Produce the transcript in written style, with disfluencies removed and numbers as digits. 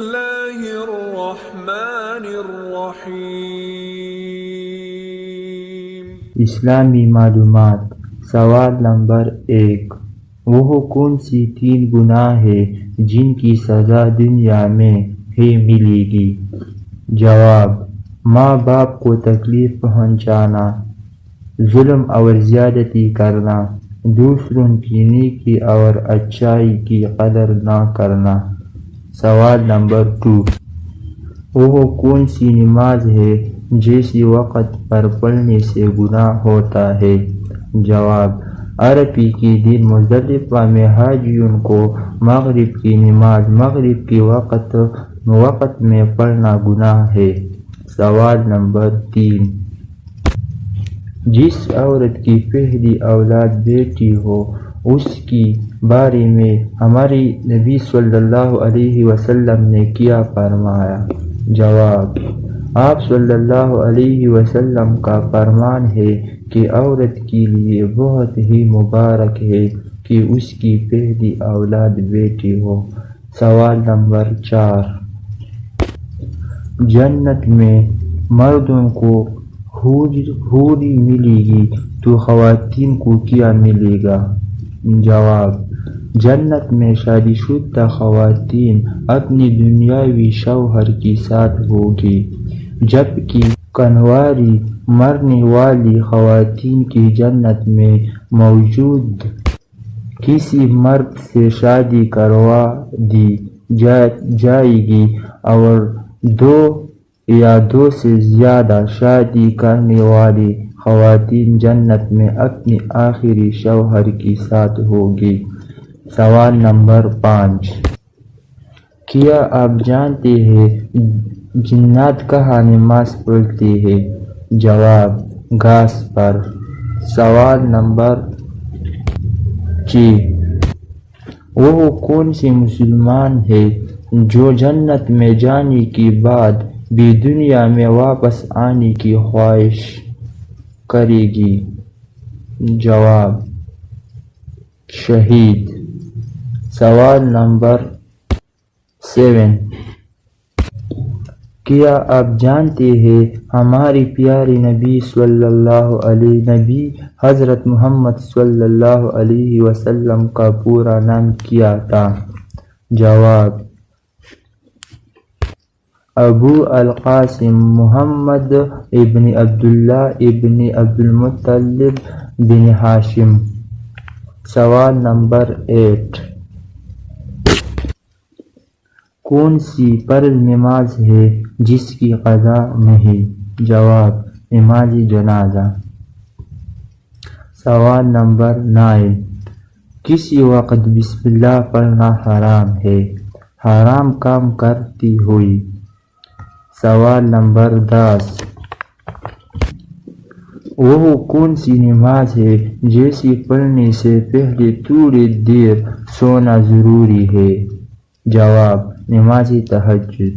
اللہ الرحمن الرحیم۔ اسلامی معلومات۔ سوال نمبر 1، وہ کون سی 3 گناہ ہیں جن کی سزا دنیا میں ہی ملے گی؟ جواب: ماں باپ کو تکلیف پہنچانا، ظلم اور زیادتی کرنا، دوسروں کی نیکی اور اچائی کی قدر نہ کرنا۔ سوال نمبر 2، وہ کون سی نماز ہے جیسے وقت پر پڑھنے سے گناہ ہوتا ہے؟ جواب: عرفے کے دن مزدلفہ میں حاجیوں کو مغرب کی نماز مغرب کے وقت میں پڑھنا گناہ ہے۔ سوال نمبر 3، جس عورت کی پہلی اولاد بیٹی ہو اس کے بارے میں ہمارے نبی صلی اللہ علیہ وسلم نے کیا فرمایا؟ جواب: آپ صلی اللہ علیہ وسلم کا فرمان ہے کہ عورت کے لیے بہت ہی مبارک ہے کہ اس کی پہلی اولاد بیٹی ہو۔ سوال نمبر 4، جنت میں مردوں کو حوری ملے گی تو خواتین کو کیا ملے گا؟ جواب: جنت میں شادی شدہ خواتین اپنی دنیاوی شوہر کے ساتھ ہوگی، جبکہ کنواری مرنے والی خواتین کی جنت میں موجود کسی مرد سے شادی کروا دی جائے گی اور 2 یا 2 سے زیادہ شادی کرنے والی خواتین جنت میں اپنے آخری شوہر کے ساتھ ہوگی۔ سوال نمبر 5، کیا آپ جانتے ہیں جنات کہاں نماز پڑھتے ہیں؟ جواب: گھاس پر۔ سوال نمبر 6، وہ کون سے مسلمان ہے جو جنت میں جانے کے بعد بھی دنیا میں واپس آنے کی خواہش کرے گی؟ جواب: شہید۔ سوال نمبر 7، کیا آپ جانتے ہیں ہمارے پیارے نبی حضرت محمد صلی اللہ علیہ وسلم کا پورا نام کیا تھا؟ جواب: ابو القاسم محمد ابن عبداللہ ابن عبدالمطلب بن ہاشم۔ سوال نمبر 8، کون سی فرض نماز ہے جس کی قضا نہیں؟ جواب: نماز جنازہ۔ سوال نمبر 9، کسی وقت بسم اللہ پڑھنا حرام ہے، حرام کام کرتے ہوئے؟ سوال نمبر 10، وہ کون سی نماز ہے جیسے پڑھنے سے پہلے تھوڑی دیر سونا ضروری ہے؟ جواب: نماز تہجد۔